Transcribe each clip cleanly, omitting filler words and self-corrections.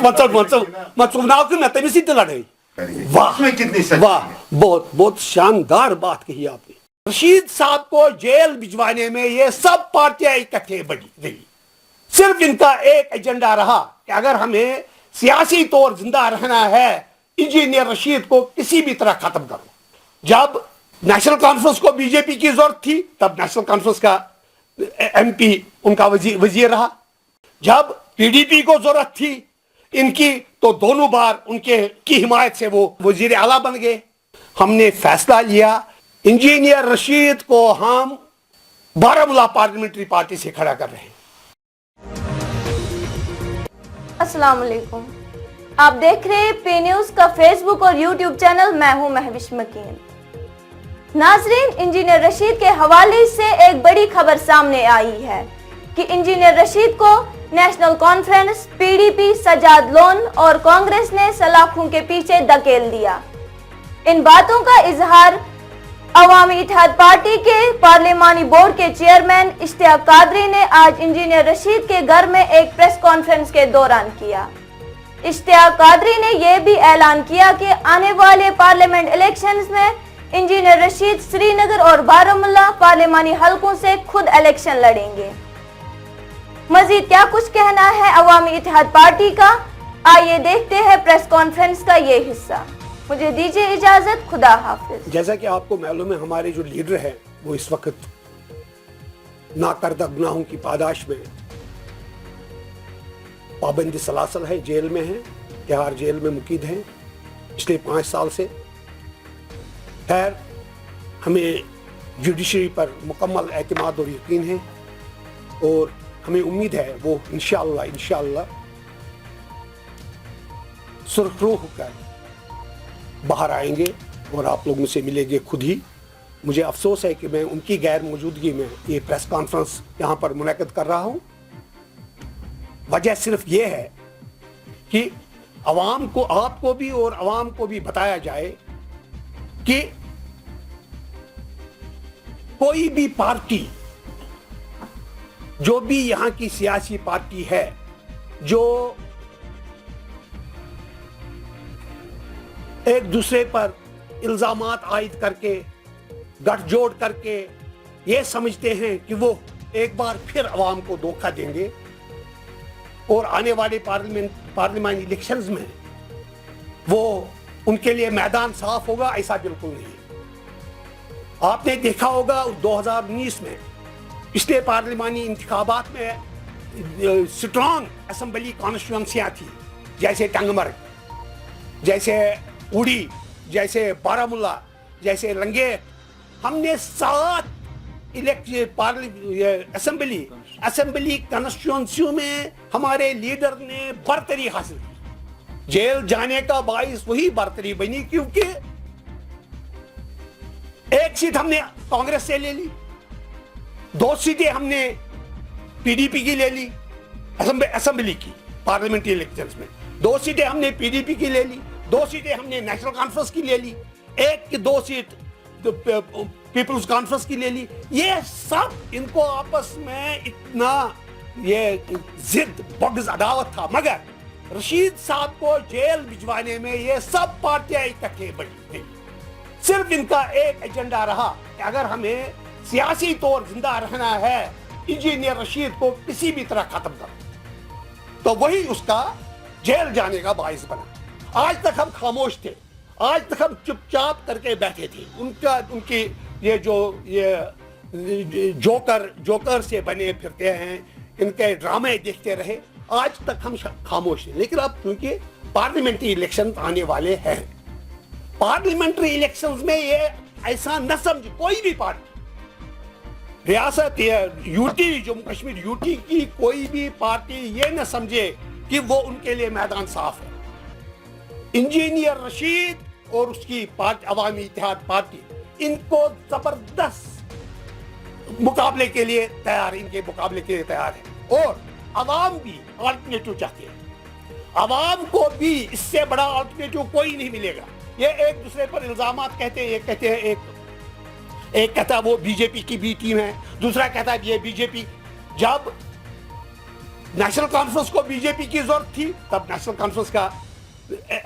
चुनाव की मैं तभी से लड़ाई। वाह वाह, बहुत बहुत शानदार बात कही आपने। रशीद साहब को जेल भिजवाने में ये सब पार्टियां इकट्ठे बनी रही। सिर्फ इनका एक एजेंडा रहा कि अगर हमें सियासी तौर जिंदा रहना है, इंजीनियर रशीद को किसी भी तरह खत्म करो। जब नेशनल कॉन्फ्रेंस को बीजेपी की जरूरत थी, तब नेशनल कॉन्फ्रेंस का एमपी उनका वजीर रहा। जब पीडीपी को जरूरत थी इनकी, तो दोनों बार उनके की हिमायत से वो वजीर आला बन गए। हमने फैसला लिया इंजीनियर रशीद को हम बारामूला पार्लियामेंट्री पार्टी से खड़ा कर रहे हैं। अस्सलाम वालेकुम, आप देख रहे हैं पे न्यूज का फेसबुक और यूट्यूब चैनल। मैं हूं महविश मकीन। नाजरीन, इंजीनियर रशीद के हवाले से एक बड़ी खबर सामने आई है कि इंजीनियर रशीद को नेशनल कॉन्फ्रेंस, पीडीपी, सजाद लोन और कांग्रेस ने सलाखों के पीछे धकेल दिया। इन बातों का इजहार अवामी इत्तेहाद पार्टी के पार्लिमानी बोर्ड के चेयरमैन इश्तियाक कादरी ने आज इंजीनियर रशीद के घर में एक प्रेस कॉन्फ्रेंस के दौरान किया। इश्तियाक कादरी ने यह भी ऐलान किया कि आने वाले पार्लियामेंट इलेक्शंस में इंजीनियर रशीद श्रीनगर और बारामूला पार्लिमानी हलकों से खुद इलेक्शन लड़ेंगे। मजीद क्या कुछ कहना है अवामी इत्तेहाद पार्टी का, आइए देखते हैं प्रेस कॉन्फ्रेंस का ये हिस्सा। मुझे दीजिए इजाजत, खुदा हाफिज। जैसा कि आपको मालूम है, हमारे जो लीडर हैं वो इस वक्त नाकर्दा गुनाहों की पादाश में पाबंदी सलासल है, जेल में है, तिहाड़ जेल में मुकीद हैं पिछले 5 साल से। खैर, हमें जुडिशरी पर मुकम्मल एतमाद और यकीन है और हमें उम्मीद है वो इंशाअल्लाह सुरखरू होकर बाहर आएंगे और आप लोगों से मिलेंगे खुद ही। मुझे अफसोस है कि मैं उनकी गैर मौजूदगी में ये प्रेस कॉन्फ्रेंस यहाँ पर मुनक़िद कर रहा हूँ। वजह सिर्फ ये है कि अवाम को, आपको भी और अवाम को भी बताया जाए कि कोई भी पार्टी, जो भी यहाँ की सियासी पार्टी है, जो एक दूसरे पर इल्जामात आयद करके, गठजोड़ करके ये समझते हैं कि वो एक बार फिर अवाम को धोखा देंगे और आने वाले पार्लियामेंट इलेक्शंस में वो उनके लिए मैदान साफ होगा, ऐसा बिल्कुल नहीं। आपने देखा होगा 2019 में पिछले पार्लिमानी इंतखाबात में स्ट्रॉन्ग असेंबली कॉन्स्टिट्यूंसियां थी, जैसे टंगमर्ग, जैसे उड़ी, जैसे बारामूला, जैसे लंगेर। हमने 7 असेंबली कॉन्स्टिट्यूंसियों में हमारे लीडर ने बरतरी हासिल की। जेल जाने का बाइस वही बरतरी बनी क्योंकि एक सीट हमने कांग्रेस से ले ली, 2 सीटें हमने पीडीपी की ले ली असेंबली की पार्लियामेंट्री इलेक्शंस में, 2 सीटें हमने पीडीपी की ले ली, 2 सीटें हमने नेशनल कॉन्फ्रेंस की ले ली, 1 की 2 सीट पीपल्स कॉन्फ्रेंस की ले ली। ये सब इनको आपस में इतना ये जिद बग्ज अदावत था, मगर रशीद साहब को जेल भिजवाने में ये सब पार्टियां इकट्ठे बनी थी। सिर्फ इनका एक एजेंडा रहा कि अगर हमें सियासी तौर जिंदा रहना है, इंजीनियर रशीद को किसी भी तरह खत्म करो, तो वही उसका जेल जाने का बाइस बना। आज तक हम खामोश थे, आज तक हम चुपचाप करके बैठे थे। उनकी ये जो ये जोकर से बने फिरते हैं, इनके ड्रामे देखते रहे, आज तक हम खामोश थे। लेकिन अब क्योंकि पार्लियामेंट्री इलेक्शन आने वाले हैं, पार्लियामेंट्री इलेक्शंस में ये ऐसा न समझ कोई भी पार्टी, रियासत यूटी, जम्मू कश्मीर यूटी की कोई भी पार्टी ये न समझे कि वो उनके लिए मैदान साफ है। इंजीनियर रशीद और उसकी पार्टी अवामी इत्तेहाद पार्टी इनको जबरदस्त मुकाबले के लिए तैयार, इनके मुकाबले के लिए तैयार है। और अवाम भी अल्टरनेटिव चाहते हैं। अवाम को भी इससे बड़ा अल्टरनेटिव कोई नहीं मिलेगा। ये एक दूसरे पर इल्जामात कहते हैं, एक कहते हैं एक कहता है वो बीजेपी की बी टीम है, दूसरा कहता है ये बीजेपी। जब नेशनल कॉन्फ्रेंस को बीजेपी की जरूरत थी, तब नेशनल कॉन्फ्रेंस का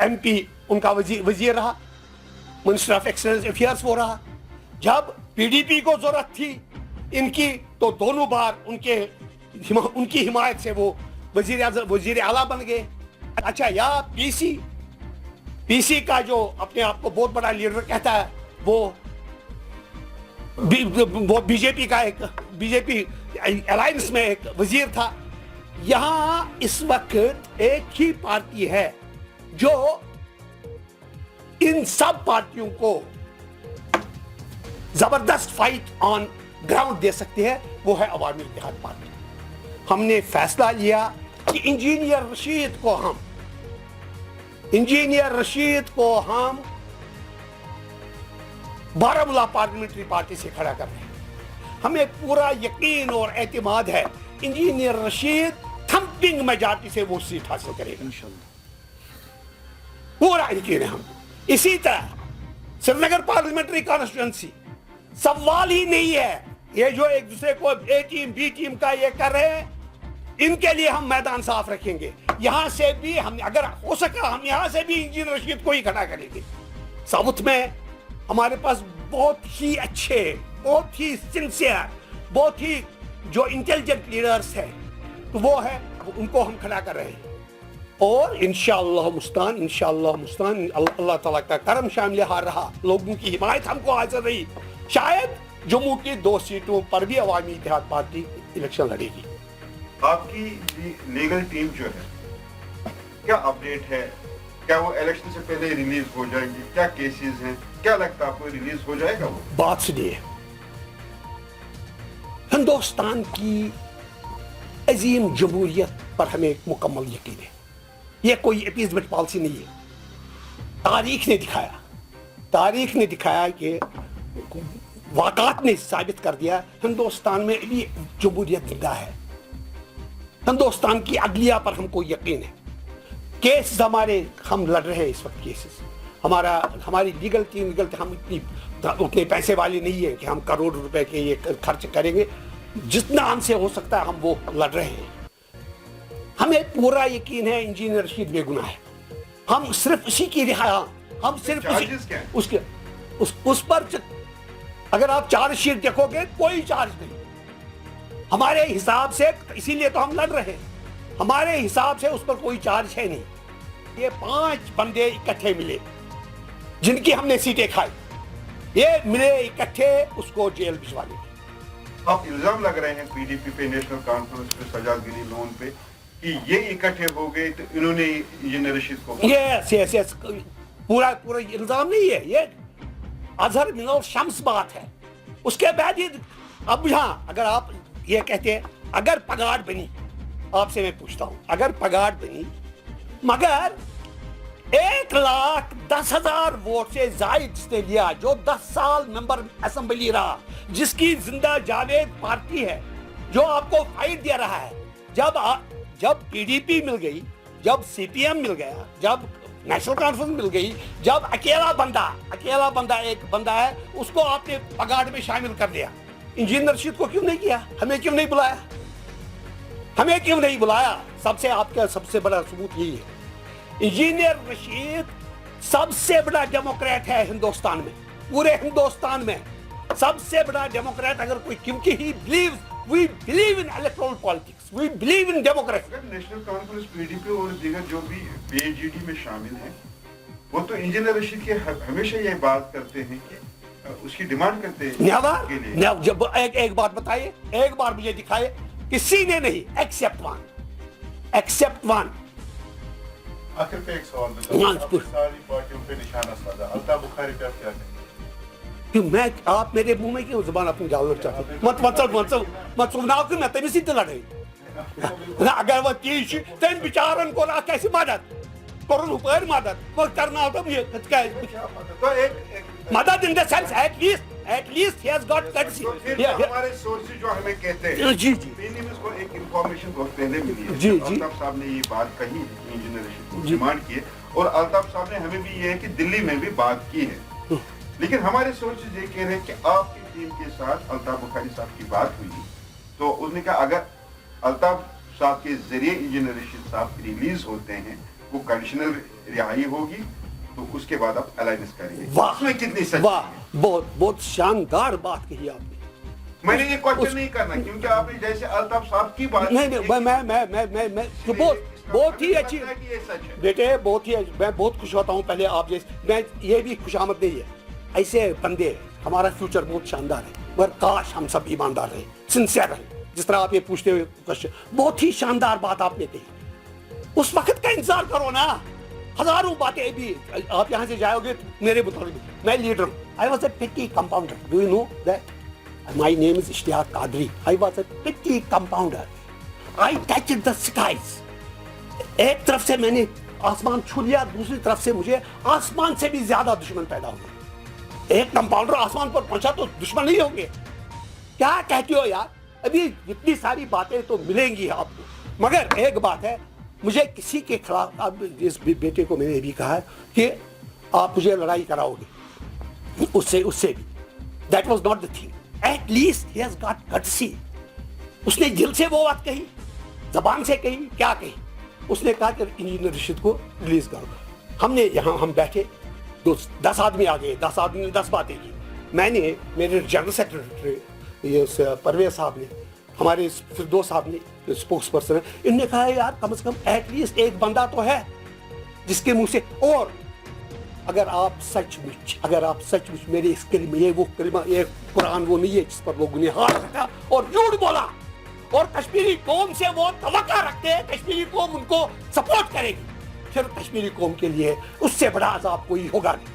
एमपी उनका वजीर रहा, मिनिस्टर ऑफ एक्सटर्नल अफेयर्स वो रहा। जब पीडीपी को जरूरत थी इनकी, तो दोनों बार उनकी हिमायत से वो वजीर आला बन गए। अच्छा, या पीसी का जो अपने आप को बहुत बड़ा लीडर कहता है, वो बीजेपी का एक बीजेपी अलायंस में एक वजीर था। यहां इस वक्त एक ही पार्टी है जो इन सब पार्टियों को जबरदस्त फाइट ऑन ग्राउंड दे सकती है, वो है अवामी इत्तेहाद पार्टी। हमने फैसला लिया कि इंजीनियर रशीद को हम बारामूला पार्लियामेंट्री पार्टी से खड़ा कर रहे हैं। हमें पूरा यकीन और एतमाद है इंजीनियर रशीद थंपिंग मेजॉरिटी से वो सीट हासिल करेगा इंशाल्लाह, पूरा यकीन है हम। इसी तरह श्रीनगर पार्लियामेंट्री कॉन्स्टिट्यूंसी सवाल ही नहीं है, ये जो एक दूसरे को ए टीम बी टीम का ये कर रहे हैं, इनके लिए हम मैदान साफ रखेंगे। यहां से भी हम, अगर हो सका, हम यहां से भी इंजीनियर रशीद को ही खड़ा करेंगे। साउथ में हमारे पास बहुत ही अच्छे, बहुत ही सिंसियर, बहुत ही जो इंटेलिजेंट लीडर्स हैं, तो वो है, उनको हम खड़ा कर रहे हैं। और इंशाअल्लाह मुस्तान अल्लाह ताला का करम शामिल हार रहा, लोगों की हिमायत हमको हासिल रही, शायद जम्मू की 2 सीटों पर भी अवामी इत्तेहाद पार्टी इलेक्शन लड़ेगी। आपकी लीगल टीम जो है, क्या अपडेट है? क्या वो इलेक्शन से पहले रिलीज हो जाएगी? क्या केसेस हैं? क्या लगता है आपको रिलीज हो जाएगा वो? बात सुनिए, हिंदुस्तान की अजीम जमहूरियत पर हमें एक मुकम्मल यकीन है। यह कोई अपीजमेंट पॉलिसी नहीं है। तारीख ने दिखाया कि वाक़ात ने साबित कर दिया हिंदुस्तान में अभी जमहूरियत जिंदा है। हिंदुस्तान की अदलिया पर हमको यकीन है। केस हम लड़ रहे हैं इस वक्त केसेस। हमारी लीगल टीम हम उतने पैसे वाले नहीं है कि हम करोड़ रुपए के ये खर्च करेंगे। जितना हमसे हो सकता है हम वो लड़ रहे हैं। हमें पूरा यकीन है इंजीनियर रशीद बेगुनाह है। हम सिर्फ उसी की रिहा, हम सिर्फ उस पर अगर आप चार्ज शीट देखोगे कोई चार्ज नहीं हमारे हिसाब से, इसीलिए तो हम लड़ रहे हैं। हमारे हिसाब से उस पर कोई चार्ज है नहीं। ये 5 बंदे इकट्ठे मिले जिनकी हमने सीटें खाई, ये मिले इकट्ठे, उसको जेल भिजवाने। आप इल्जाम लग रहे हैं पीडीपी पे, नेशनल कॉन्फ्रेंस पे, सजाद गिरी लोन पे कि ये इकट्ठे हो गए तो इन्होंने इंजीनियर रशीद को। यस पूरा इल्जाम नहीं है, ये अजहर मिनल शम्स बात है। उसके बाद ये अब यहाँ अगर आप ये कहते हैं अगर पगार बनी, आपसे मैं पूछता हूं, अगर पगार बनी मगर 1,10,000 वोट से जायद जिसने लिया, जो 10 साल मेंबर असेंबली रहा, जिसकी जिंदा जावेद पार्टी है, जो आपको फाइट दे रहा है, जब पीडीपी मिल गई, जब सीपीएम मिल गया, जब नेशनल कॉन्फ्रेंस मिल गई, जब अकेला बंदा एक बंदा है, उसको आपने पगार में शामिल कर लिया। इंजीनियर रशीद को क्यों नहीं किया? हमें क्यों नहीं बुलाया? सबसे बड़ा सबूत यही है। इंजीनियर रशीद सबसे बड़ा डेमोक्रेट है हिंदुस्तान में, पूरे हिंदुस्तान में सबसे बड़ा डेमोक्रेट अगर कोई, क्योंकि we believe in electoral politics, we believe in democracy. National Conference, PDP और दीगर जो भी पीएचडी में शामिल हैं, वो तो इंजीनियर रशीद के हमेशा ये बात करते हैं कि उसकी डिमांड करते हैं। जब एक बात बताइए, एक बार मुझे दिखाइए, किसी ने नहीं, एक्सेप्ट वन। आखिर पे एक सवाल बताओ, सारी पार्टियों पे निशाना साधा, अल्ताफ बुखारी पे आप क्या कहेंगे? आप मेरे मुंह में क्यों जुबान अपनी डालना चाहते? मत सुनाओ कि मैं तेरी सीधे लड़े ना, अगर वो चीज तेन बिचारन को ना कैसी मदद करुन ऊपर मदद वो करना होता मुझे तो एक मदद in the sense at least he has got courtesy. हमारे सोर्सेज जो हमें कहते हैं, जी को एक इंफॉर्मेशन बहुत पहले मिली है। जी अल्ताफ साहब ने ये बात कही, इंजीनियर रशीद को डिमांड की है, और अल्ताफ साहब ने हमें भी ये है कि दिल्ली में भी बात की है। लेकिन हमारे सोर्सेज ये कह रहे हैं कि आपकी टीम के साथ अल्ताफ बुखारी साहब की बात हुई, तो उसने कहा अगर अल्ताफ साहब के जरिए इंजीनियर रशीद साहब रिलीज होते हैं, वो कंडीशनल रिहाई होगी, तो उसके बाद आप अलायंस करेंगे। वाह, इसमें कितनी सच वाह, है? बहुत बहुत शानदार बात कही आपने। मैंने ये क्वेश्चन नहीं करना, क्योंकि आपने जैसे अल्ताफ साहब की बात नहीं मैं तो बहुत ही अच्छी लगता है कि ये सच है। बेटे, बहुत ही मैं बहुत खुश होता हूँ। पहले आप जैसे मैं ये भी खुशामद नहीं है, ऐसे बंदे हमारा फ्यूचर बहुत शानदार है, मगर काश हम सब ईमानदार रहे, सिंसियर रहे। जिस तरह आप ये पूछते हुए क्वेश्चन, बहुत ही शानदार बात आपने कही। उस वक्त का इंतजार करो ना, हजारों बातें भी आप यहाँ से जाओगे मेरे मुताबिक मैं लीडर हूँ। I was a petty compounder, do you know that? My name is Ishtiaq Qadri. I was a petty compounder. I touched the skies. एक तरफ से मैंने आसमान छू लिया, दूसरी तरफ से मुझे आसमान से भी ज्यादा दुश्मन पैदा हो गए। एक कंपाउंडर आसमान पर पहुंचा तो दुश्मन नहीं होंगे? क्या कहते हो यार? अभी इतनी सारी बातें तो मिलेंगी आपको, मगर एक बात है, मुझे किसी के खिलाफ, अब इस बेटे को मैंने भी कहा कि आप मुझे लड़ाई कराओगे उससे भी। That was not the thing. At least he has got courtesy. उसने दिल से वो बात कही, जबान से कही, क्या कही? उसने कहा कि इंजीनियर रशीद को रिलीज करो। हमने यहाँ हम बैठे, 10 आदमी आ गए, 10 आदमी ने 10 बातें की। मैंने, मेरे जनरल सेक्रेटरी ये परवेज साहब ने, हमारे फिर 2 साहब ने स्पोक्स पर्सन, इनने कहा यार कम से कम एटलीस्ट एक बंदा तो है जिसके मुंह से, और अगर आप सचमुच मेरे इस कलिमे, ये वो कलिमा, ये कुरान वो नहीं है जिस पर लोगों ने हाथ रखा और झूठ बोला, और कश्मीरी कौम से वो तवक्का रखते हैं कश्मीरी कौम उनको सपोर्ट करेगी, फिर कश्मीरी कौम के लिए उससे बड़ा अजाब कोई होगा नहीं।